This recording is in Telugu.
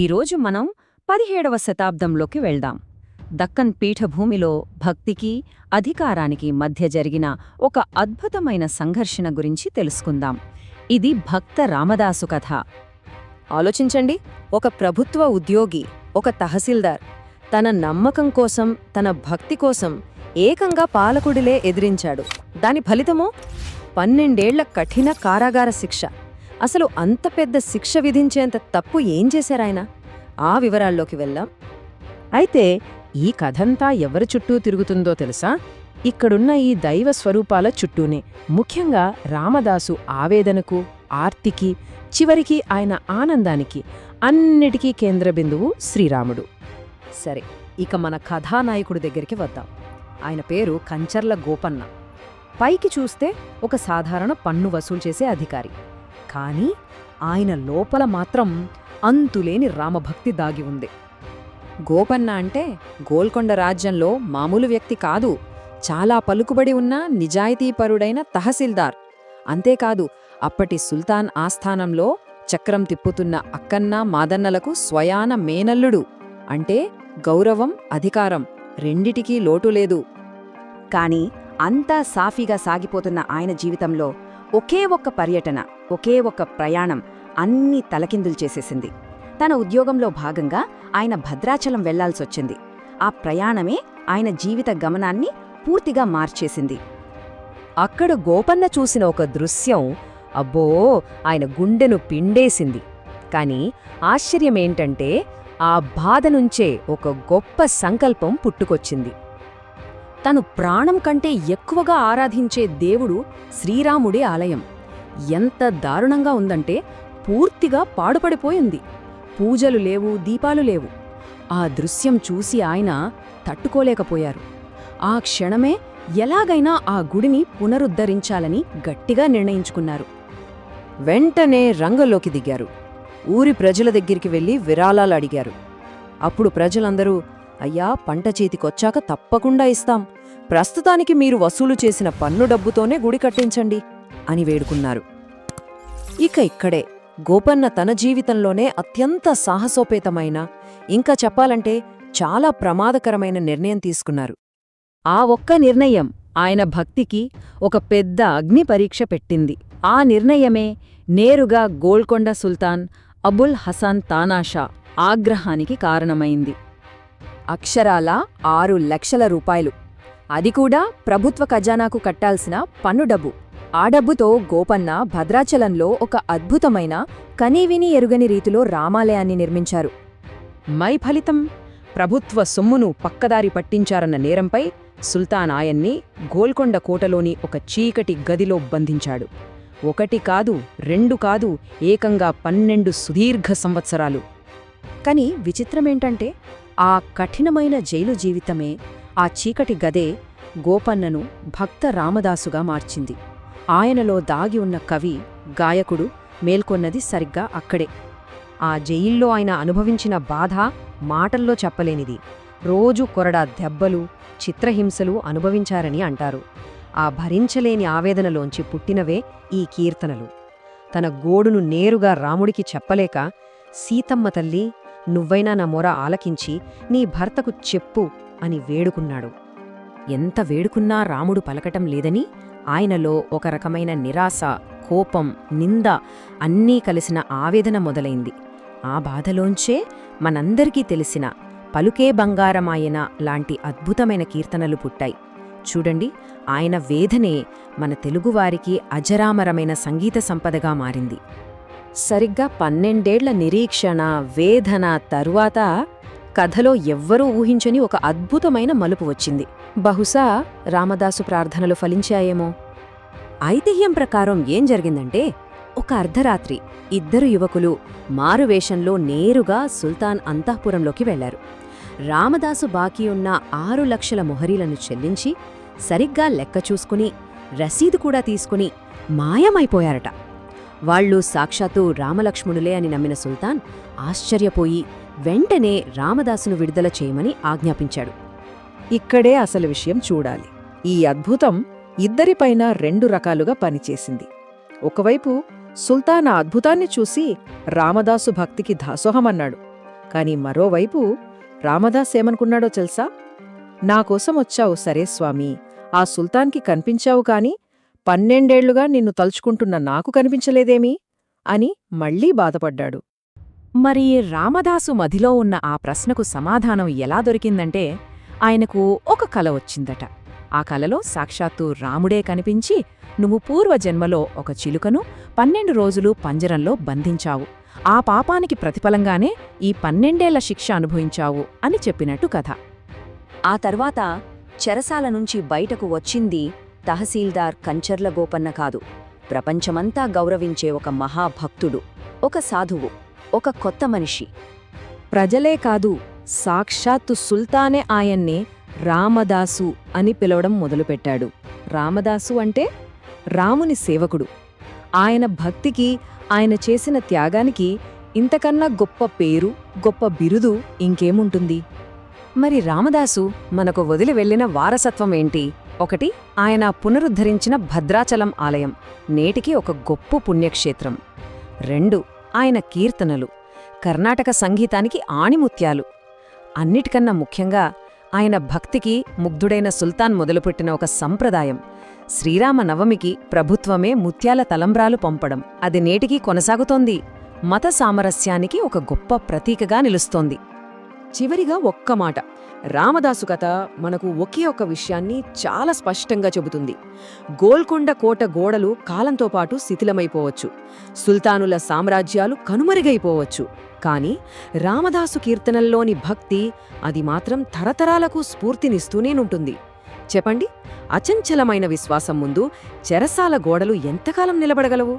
ఈరోజు మనం 17వ శతాబ్దంలోకి వెళ్దాం. దక్కన్ పీఠభూమిలో భక్తికి అధికారానికి మధ్య జరిగిన ఒక అద్భుతమైన సంఘర్షణ గురించి తెలుసుకుందాం. ఇది భక్త రామదాసు కథ. ఆలోచించండి, ఒక ప్రభుత్వ ఉద్యోగి, ఒక తహసీల్దార్ తన నమ్మకం కోసం, తన భక్తి కోసం ఏకంగా పాలకుడిలే ఎదిరించాడు. దాని ఫలితమో 12 ఏళ్ల కఠిన కారాగార శిక్ష. అసలు అంత పెద్ద శిక్ష విధించేంత తప్పు ఏం చేశారాయన? ఆ వివరాల్లోకి వెళ్దాం. అయితే ఈ కథంతా ఎవరి చుట్టూ తిరుగుతుందో తెలుసా? ఇక్కడున్న ఈ దైవ స్వరూపాల చుట్టూనే. ముఖ్యంగా రామదాసు ఆవేదనకు, ఆర్తికి, చివరికి ఆయన ఆనందానికి, అన్నిటికీ కేంద్రబిందువు శ్రీరాముడు. సరే, ఇక మన కథానాయకుడి దగ్గరికి వద్దాం. ఆయన పేరు కంచర్ల గోపన్న. పైకి చూస్తే ఒక సాధారణ పన్ను వసూలు చేసే అధికారి. కానీ ఆయన లోపల మాత్రం అంతులేని రామభక్తి దాగి ఉంది. గోపన్న అంటే గోల్కొండ రాజ్యంలో మామూలు వ్యక్తి కాదు, చాలా పలుకుబడి ఉన్న నిజాయితీపరుడైన తహసీల్దార్. అంతేకాదు, అప్పటి సుల్తాన్ ఆస్థానంలో చక్రం తిప్పుతున్న అక్కన్న మాదన్నలకు స్వయాన మేనల్లుడు. అంటే గౌరవం, అధికారం రెండిటికీ లోటులేదు. కాని అంతా సాఫీగా సాగిపోతున్న ఆయన జీవితంలో ఒకే ఒక్క పర్యటన, ఒకే ఒక్క ప్రయాణం అన్నీ తలకిందులు చేసేసింది. తన ఉద్యోగంలో భాగంగా ఆయన భద్రాచలం వెళ్లాల్సొచ్చింది. ఆ ప్రయాణమే ఆయన జీవిత గమనాన్ని పూర్తిగా మార్చేసింది. అక్కడ గోపన్న చూసిన ఒక దృశ్యం, అబ్బో, ఆయన గుండెను పిండేసింది. కాని ఆశ్చర్యమేంటంటే ఆ బాధ నుంచే ఒక గొప్ప సంకల్పం పుట్టుకొచ్చింది. తను ప్రాణం కంటే ఎక్కువగా ఆరాధించే దేవుడు శ్రీరాముడి ఆలయం ఎంత దారుణంగా ఉందంటే పూర్తిగా పాడుపడిపోయింది. పూజలు లేవు, దీపాలు లేవు. ఆ దృశ్యం చూసి ఆయన తట్టుకోలేకపోయారు. ఆ క్షణమే ఎలాగైనా ఆ గుడిని పునరుద్ధరించాలని గట్టిగా నిర్ణయించుకున్నారు. వెంటనే రంగంలోకి దిగారు. ఊరి ప్రజల దగ్గరికి వెళ్లి విరాళాలు అడిగారు. అప్పుడు ప్రజలందరూ, అయ్యా, పంట చేతికొచ్చాక తప్పకుండా ఇస్తాం, ప్రస్తుతానికి మీరు వసూలు చేసిన పన్ను డబ్బుతోనే గుడి కట్టించండి అని వేడుకున్నారు. ఇక్కడే గోపన్న తన జీవితంలోనే అత్యంత సాహసోపేతమైన, ఇంకా చెప్పాలంటే చాలా ప్రమాదకరమైన నిర్ణయం తీసుకున్నారు. ఆ ఒక్క నిర్ణయం ఆయన భక్తికి ఒక పెద్ద అగ్ని పరీక్ష పెట్టింది. ఆ నిర్ణయమే నేరుగా గోల్కొండ సుల్తాన్ అబుల్ హసన్ తానాషా ఆగ్రహానికి కారణమైంది. అక్షరాల 6 లక్షల రూపాయలు, అది కూడా ప్రభుత్వ ఖజానాకు కట్టాల్సిన పన్ను డబ్బు. ఆ డబ్బుతో గోపన్న భద్రాచలంలో ఒక అద్భుతమైన, కనీవిని ఎరుగని రీతిలో రామాలయాన్ని నిర్మించారు. ఫలితం ప్రభుత్వ సొమ్మును పక్కదారి పట్టించారన్న నేరంపై సుల్తాన్ ఆయన్ని గోల్కొండ కోటలోని ఒక చీకటి గదిలో బంధించాడు. 1 కాదు, 2 కాదు, ఏకంగా 12 సుదీర్ఘ సంవత్సరాలు. కాని విచిత్రమేంటంటే ఆ కఠినమైన జైలు జీవితమే, ఆ చీకటి గదే గోపన్నను భక్త రామదాసుగా మార్చింది. ఆయనలో దాగి ఉన్న కవి, గాయకుడు మేల్కొన్నది సరిగ్గా అక్కడే. ఆ జైల్లో ఆయన అనుభవించిన బాధ మాటల్లో చెప్పలేనిది. రోజు కొరడా దెబ్బలు, చిత్రహింసలు అనుభవించారని అంటారు. ఆ భరించలేని ఆవేదనలోంచి పుట్టినవే ఈ కీర్తనలు. తన గోడును నేరుగా రాముడికి చెప్పలేక, సీతమ్మ తల్లి, నువ్వైనా నా మొర ఆలకించి నీ భర్తకు చెప్పు అని వేడుకున్నాడు. ఎంత వేడుకున్నా రాముడు పలకటం లేదని ఆయనలో ఒక రకమైన నిరాశ, కోపం, నింద అన్నీ కలిసిన ఆవేదన మొదలైంది. ఆ బాధలోంచే మనందరికీ తెలిసిన పలుకే బంగారమాయన లాంటి అద్భుతమైన కీర్తనలు పుట్టాయి. చూడండి, ఆయన వేదనే మన తెలుగువారికి అజరామరమైన సంగీత సంపదగా మారింది. సరిగ్గా 12 ఏళ్ల నిరీక్షణ, వేదన తరువాత కథలో ఎవ్వరూ ఊహించని ఒక అద్భుతమైన మలుపు వచ్చింది. బహుశా రామదాసు ప్రార్థనలు ఫలించాయేమో. ఐతిహ్యం ప్రకారం ఏం జరిగిందంటే, ఒక అర్ధరాత్రి 2 యువకులు మారువేషంలో నేరుగా సుల్తాన్ అంతఃపురంలోకి వెళ్లారు. రామదాసు బాకీ ఉన్న 6 లక్షల మొహరీలను చెల్లించి, సరిగ్గా లెక్క చూసుకుని, రసీదు కూడా తీసుకుని మాయమైపోయారట. వాళ్లు సాక్షాత్తు రామలక్ష్మణులే అని నమ్మిన సుల్తాన్ ఆశ్చర్యపోయి వెంటనే రామదాసును విడుదల చేయమని ఆజ్ఞాపించాడు. ఇక్కడే అసలు విషయం చూడాలి. ఈ అద్భుతం ఇద్దరిపైన 2 రకాలుగా పనిచేసింది. ఒకవైపు సుల్తాన్ ఆ అద్భుతాన్ని చూసి రామదాసు భక్తికి దాసోహమన్నాడు. కాని మరోవైపు రామదాస్ ఏమనుకున్నాడో తెలుసా? నాకోసం వచ్చావు సరే స్వామీ, ఆ సుల్తాన్కి కనిపించావు కాని 12 నిన్ను తలుచుకుంటున్న నాకు కనిపించలేదేమీ అని మళ్లీ బాధపడ్డాడు. మరి రామదాసు మదిలో ఉన్న ఆ ప్రశ్నకు సమాధానం ఎలా దొరికిందంటే, ఆయనకు ఒక కల వచ్చిందట. ఆ కలలో సాక్షాత్తు రాముడే కనిపించి, నువ్వు పూర్వజన్మలో ఒక చిలుకను 12 రోజులు పంజరంలో బంధించావు, ఆ పాపానికి ప్రతిఫలంగానే ఈ 12 శిక్ష అనుభవించావు అని చెప్పినట్టు కథ. ఆ తర్వాత చెరసాల నుంచి బయటకు వచ్చింది తహసీల్దార్ కంచర్ల గోపన్న కాదు, ప్రపంచమంతా గౌరవించే ఒక మహాభక్తుడు, ఒక సాధువు, ఒక కొత్త మనిషి. ప్రజలే కాదు, సాక్షాత్తు సుల్తానే ఆయన్ని రామదాసు అని పిలవడం మొదలుపెట్టాడు. రామదాసు అంటే రాముని సేవకుడు. ఆయన భక్తికి, ఆయన చేసిన త్యాగానికి ఇంతకన్నా గొప్ప పేరు, గొప్ప బిరుదు ఇంకేముంటుంది? మరి రామదాసు మనకు వదిలి వెళ్లిన వారసత్వం ఏంటి? 1. ఆయన పునరుద్ధరించిన భద్రాచలం ఆలయం, నేటికి ఒక గొప్ప పుణ్యక్షేత్రం. 2. ఆయన కీర్తనలు, కర్ణాటక సంగీతానికి ఆణిముత్యాలు. అన్నిటికన్నా ముఖ్యంగా ఆయన భక్తికి ముగ్ధుడైన సుల్తాన్ మొదలుపెట్టిన ఒక సంప్రదాయం, శ్రీరామ నవమికి ప్రభుత్వమే ముత్యాల తలంబ్రాలు పంపడం. అది నేటికీ కొనసాగుతోంది. మత సామరస్యానికి ఒక గొప్ప ప్రతీకగా నిలుస్తోంది. చివరిగా ఒక్క మాట, రామదాసు కథ మనకు ఒకే ఒక విషయాన్ని చాలా స్పష్టంగా చెబుతుంది. గోల్కొండ కోట గోడలు కాలంతో పాటు శిథిలమైపోవచ్చు, సుల్తానుల సామ్రాజ్యాలు కనుమరుగైపోవచ్చు, కాని రామదాసు కీర్తనల్లోని భక్తి, అది మాత్రం తరతరాలకు స్ఫూర్తినిస్తూనేనుంటుంది. చెప్పండి, అచంచలమైన విశ్వాసం ముందు చెరసాల గోడలు ఎంతకాలం నిలబడగలవు?